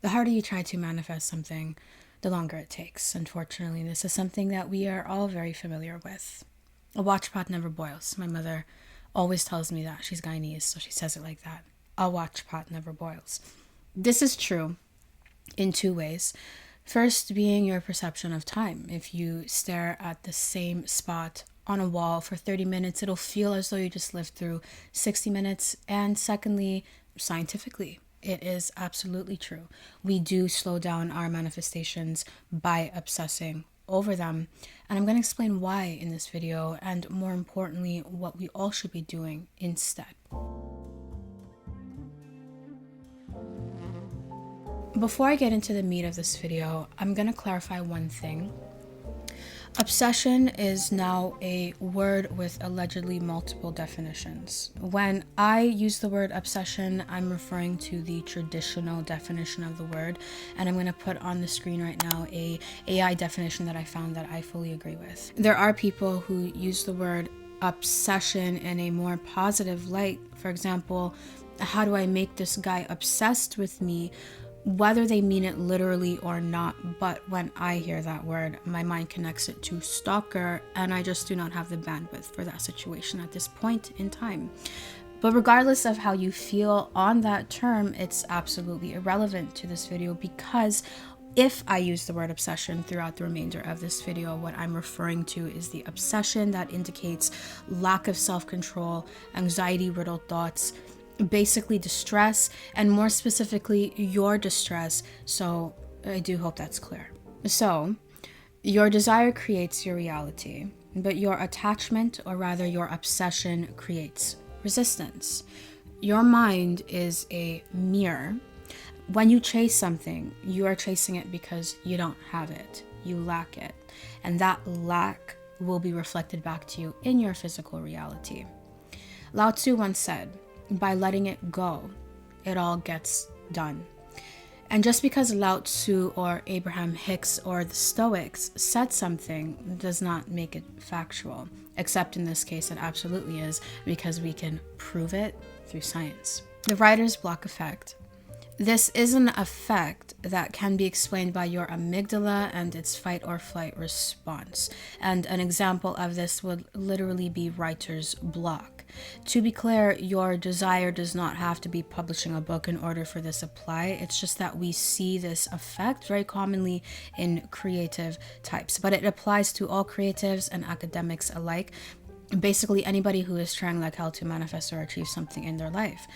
The harder you try to manifest something, the longer it takes. Unfortunately, this is something that we are all very familiar with. A watch pot never boils. My mother always tells me that. She's Guyanese, so she says it like that. A watch pot never boils. This is true in two ways. First being your perception of time. If you stare at the same spot on a wall for 30 minutes, it'll feel as though you just lived through 60 minutes. And secondly, scientifically, it is absolutely true. We do slow down our manifestations by obsessing over them. And I'm going to explain why in this video, and more importantly, what we all should be doing instead. Before I get into the meat of this video, I'm going to clarify one thing. Obsession is now a word with allegedly multiple definitions. When I use the word obsession, I'm referring to the traditional definition of the word, and I'm going to put on the screen right now a AI definition that I found that I fully agree with. There are people who use the word obsession in a more positive light. For example, how do I make this guy obsessed with me? Whether they mean it literally or not, but when I hear that word, my mind connects it to stalker, and I just do not have the bandwidth for that situation at this point in time. But regardless of how you feel on that term, it's absolutely irrelevant to this video, because if I use the word obsession throughout the remainder of this video, what I'm referring to is the obsession that indicates lack of self-control, anxiety-riddled thoughts, basically distress, and more specifically your distress. So I do hope that's clear. So your desire creates your reality, but your attachment, or rather your obsession, creates resistance. Your mind is a mirror. When you chase something, you are chasing it because you don't have it, you lack it, and that lack will be reflected back to you in your physical reality. Lao Tzu once said, by letting it go, it all gets done. And just because Lao Tzu or Abraham Hicks or the Stoics said something does not make it factual, except in this case it absolutely is, because we can prove it through science. The writer's block effect. This is an effect that can be explained by your amygdala and its fight or flight response. And an example of this would literally be writer's block. To be clear, your desire does not have to be publishing a book in order for this to apply. It's just that we see this effect very commonly in creative types, but it applies to all creatives and academics alike. Basically anybody who is trying like hell to manifest or achieve something in their life.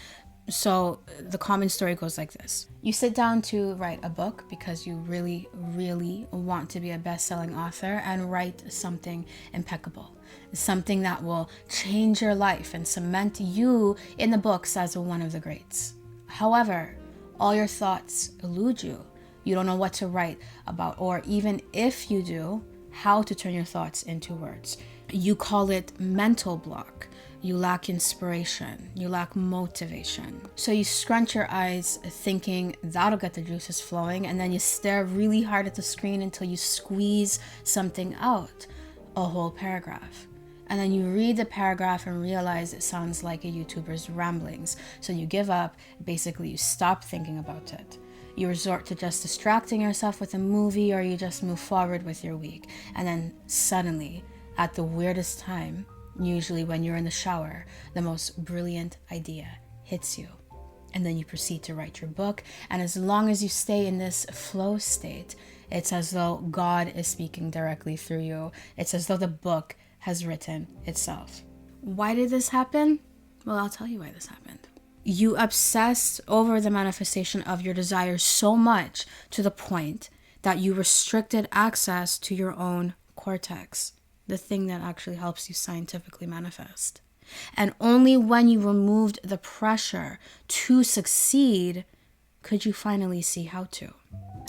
So the common story goes like this. You sit down to write a book because you really, really want to be a best-selling author and write something impeccable. Something that will change your life and cement you in the books as one of the greats. However, all your thoughts elude you. You don't know what to write about, or even if you do, how to turn your thoughts into words. You call it mental block. You lack inspiration, you lack motivation. So you scrunch your eyes thinking that'll get the juices flowing, and then you stare really hard at the screen until you squeeze something out, a whole paragraph. And then you read the paragraph and realize it sounds like a YouTuber's ramblings. So you give up, basically you stop thinking about it. You resort to just distracting yourself with a movie, or you just move forward with your week. And then suddenly, at the weirdest time, usually when you're in the shower, the most brilliant idea hits you. And then you proceed to write your book. And as long as you stay in this flow state, it's as though God is speaking directly through you. It's as though the book has written itself. Why did this happen? Well, I'll tell you why this happened. You obsessed over the manifestation of your desires so much to the point that you restricted access to your own cortex, the thing that actually helps you scientifically manifest. And only when you removed the pressure to succeed could you finally see how to.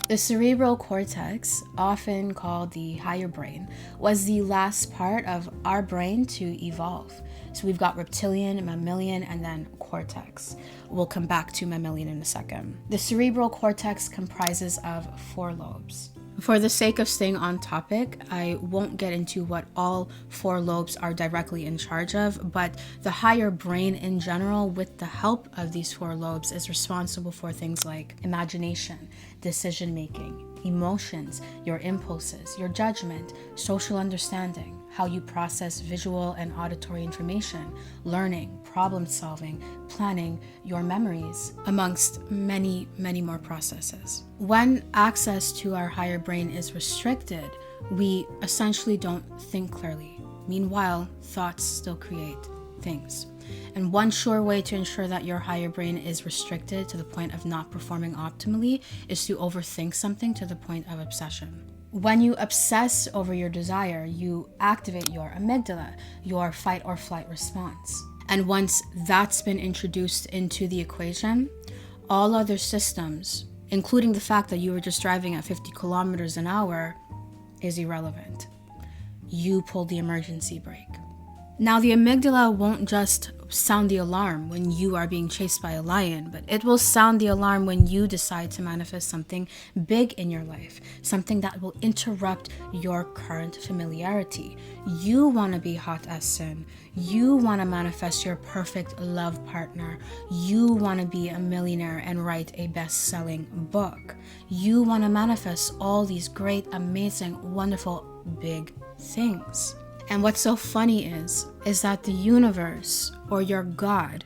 The cerebral cortex, often called the higher brain, was the last part of our brain to evolve. So we've got reptilian, mammalian, and then cortex. We'll come back to mammalian in a second. The cerebral cortex comprises of 4 lobes. For the sake of staying on topic, I won't get into what all 4 lobes are directly in charge of, but the higher brain in general, with the help of these 4 lobes, is responsible for things like imagination, decision-making, emotions, your impulses, your judgment, social understanding, how you process visual and auditory information, learning, problem solving, planning, your memories, amongst many, many more processes. When access to our higher brain is restricted, we essentially don't think clearly. Meanwhile, thoughts still create things. And one sure way to ensure that your higher brain is restricted to the point of not performing optimally is to overthink something to the point of obsession. When you obsess over your desire, you activate your amygdala, your fight or flight response. And once that's been introduced into the equation, all other systems, including the fact that you were just driving at 50 kilometers an hour, is irrelevant. You pull the emergency brake. Now, the amygdala won't just sound the alarm when you are being chased by a lion, but it will sound the alarm when you decide to manifest something big in your life, something that will interrupt your current familiarity. You want to be hot as sin. You want to manifest your perfect love partner. You want to be a millionaire and write a best-selling book. You want to manifest all these great, amazing, wonderful, big things. And what's so funny is that the universe, or your God,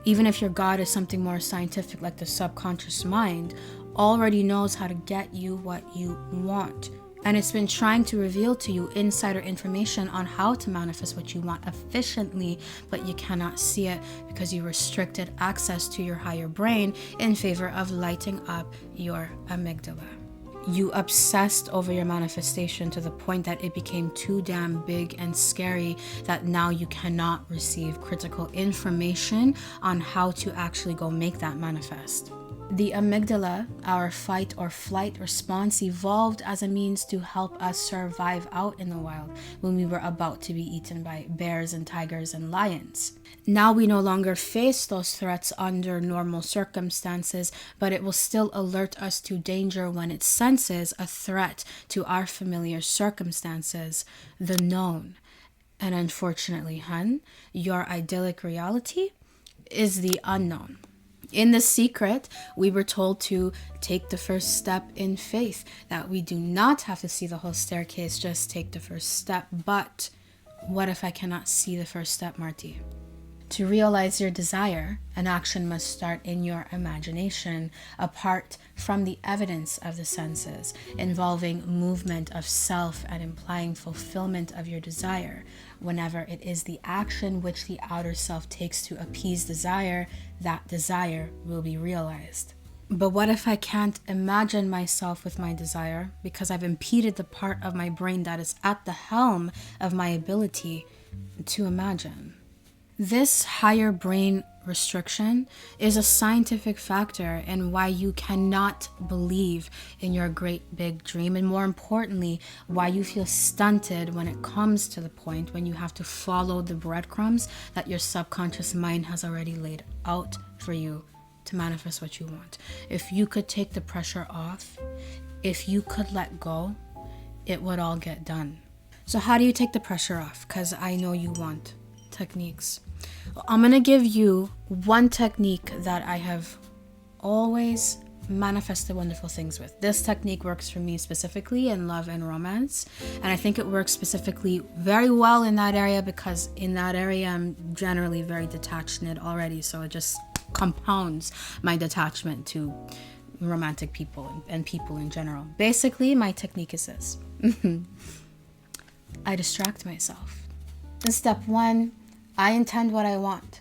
even if your God is something more scientific like the subconscious mind, already knows how to get you what you want. And it's been trying to reveal to you insider information on how to manifest what you want efficiently, but you cannot see it because you restricted access to your higher brain in favor of lighting up your amygdala. You obsessed over your manifestation to the point that it became too damn big and scary that now you cannot receive critical information on how to actually go make that manifest. The amygdala, our fight or flight response, evolved as a means to help us survive out in the wild when we were about to be eaten by bears and tigers and lions. Now we no longer face those threats under normal circumstances, but it will still alert us to danger when it senses a threat to our familiar circumstances, the known. And unfortunately, hun, your idyllic reality is the unknown. In The Secret, we were told to take the first step in faith, that we do not have to see the whole staircase, just take the first step. But what if I cannot see the first step, Marty? To realize your desire, an action must start in your imagination, apart from the evidence of the senses, involving movement of self and implying fulfillment of your desire. Whenever it is the action which the outer self takes to appease desire, that desire will be realized. But what if I can't imagine myself with my desire because I've impeded the part of my brain that is at the helm of my ability to imagine? This higher brain restriction is a scientific factor in why you cannot believe in your great big dream, and more importantly, why you feel stunted when it comes to the point when you have to follow the breadcrumbs that your subconscious mind has already laid out for you to manifest what you want. If you could take the pressure off, if you could let go, it would all get done. So how do you take the pressure off? Because I know you want techniques. I'm going to give you one technique that I have always manifested wonderful things with. This technique works for me specifically in love and romance, and I think it works specifically very well in that area because in that area I'm generally very detached in it already, so it just compounds my detachment to romantic people and people in general. Basically, my technique is this. I distract myself. In step 1, I intend what I want.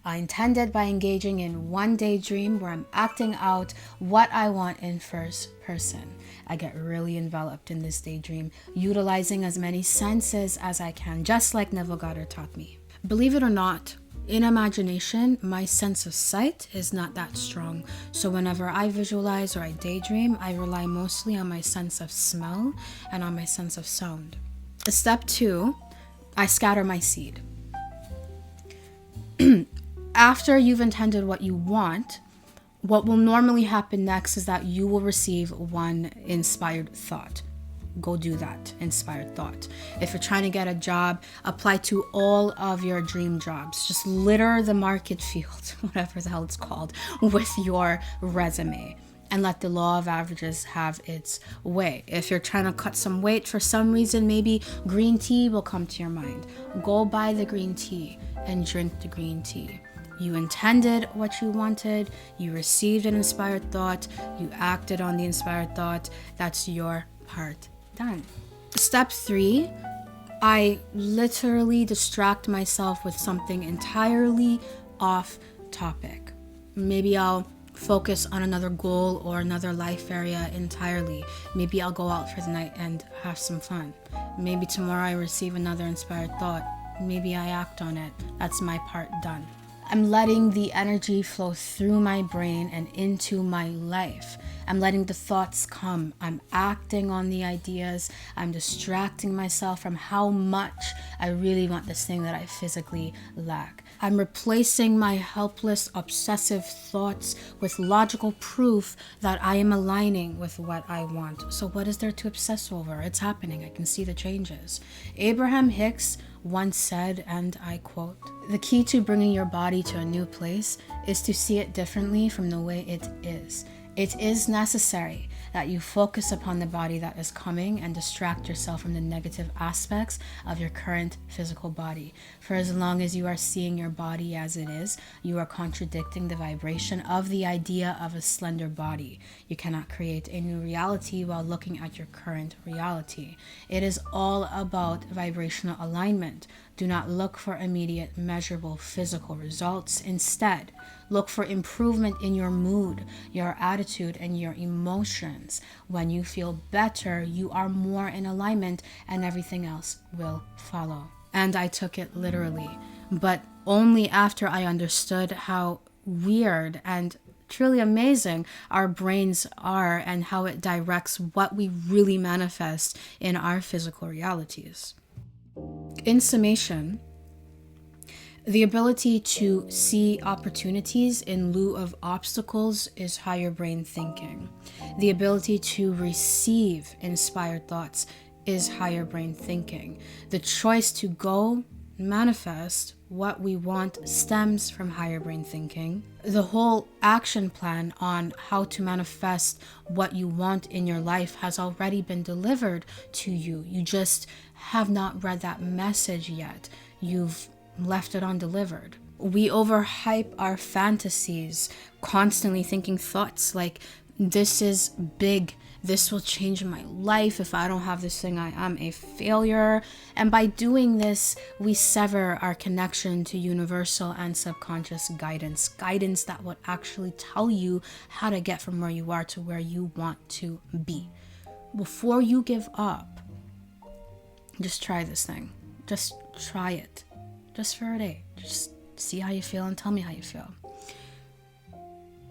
I intend it by engaging in one daydream where I'm acting out what I want in first person. I get really enveloped in this daydream, utilizing as many senses as I can, just like Neville Goddard taught me. Believe it or not, in imagination, my sense of sight is not that strong. So whenever I visualize or I daydream, I rely mostly on my sense of smell and on my sense of sound. Step 2, I scatter my seed. After you've intended what you want, What will normally happen next is that you will receive one inspired thought. Go do that inspired thought. If you're trying to get a job, apply to all of your dream jobs. Just litter the market field, whatever the hell it's called, with your resume, and let the law of averages have its way. If you're trying to cut some weight for some reason, maybe green tea will come to your mind. Go buy the green tea and drink the green tea. You intended what you wanted, you received an inspired thought, you acted on the inspired thought. That's your part done. Step 3, I literally distract myself with something entirely off topic. Maybe I'll focus on another goal or another life area entirely. Maybe I'll go out for the night and have some fun. Maybe tomorrow I receive another inspired thought. Maybe I act on it. That's my part done. I'm letting the energy flow through my brain and into my life. I'm letting the thoughts come. I'm acting on the ideas. I'm distracting myself from how much I really want this thing that I physically lack. I'm replacing my helpless, obsessive thoughts with logical proof that I am aligning with what I want. So what is there to obsess over? It's happening. I can see the changes. Abraham Hicks once said, and I quote, "The key to bringing your body to a new place is to see it differently from the way it is. It is necessary that you focus upon the body that is coming and distract yourself from the negative aspects of your current physical body. For as long as you are seeing your body as it is, you are contradicting the vibration of the idea of a slender body. You cannot create a new reality while looking at your current reality. It is all about vibrational alignment. Do not look for immediate, measurable physical results. Instead, look for improvement in your mood, your attitude, and your emotions. When you feel better, you are more in alignment, and everything else will follow." And I took it literally, but only after I understood how weird and truly amazing our brains are and how it directs what we really manifest in our physical realities. In summation, the ability to see opportunities in lieu of obstacles is higher brain thinking. The ability to receive inspired thoughts is higher brain thinking. The choice to go manifest what we want stems from higher brain thinking. The whole action plan on how to manifest what you want in your life has already been delivered to you. You just have not read that message yet. You've left it undelivered. We overhype our fantasies, constantly thinking thoughts like, this is big, this will change my life. If I don't have this thing, I am a failure. And by doing this, we sever our connection to universal and subconscious guidance that would actually tell you how to get from where you are to where you want to be. Before you give up, just try this thing. Just try it. Just for a day. Just see how you feel and tell me how you feel.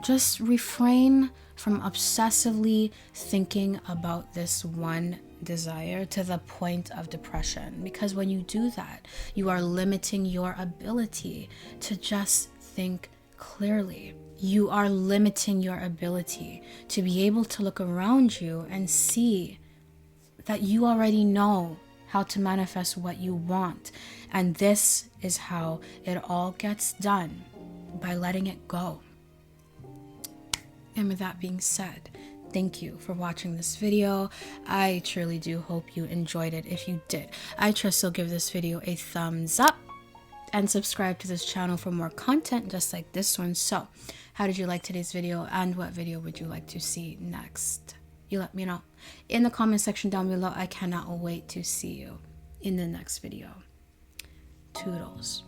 Just refrain from obsessively thinking about this one desire to the point of depression. Because when you do that, you are limiting your ability to just think clearly. You are limiting your ability to be able to look around you and see that you already know how to manifest what you want. And this is how it all gets done, by letting it go. And with that being said, thank you for watching this video. I truly do hope you enjoyed it. If you did, I trust you'll give this video a thumbs up and subscribe to this channel for more content just like this one. So, how did you like today's video, and what video would you like to see next? You let me know in the comment section down below. I cannot wait to see you in the next video. Toodles.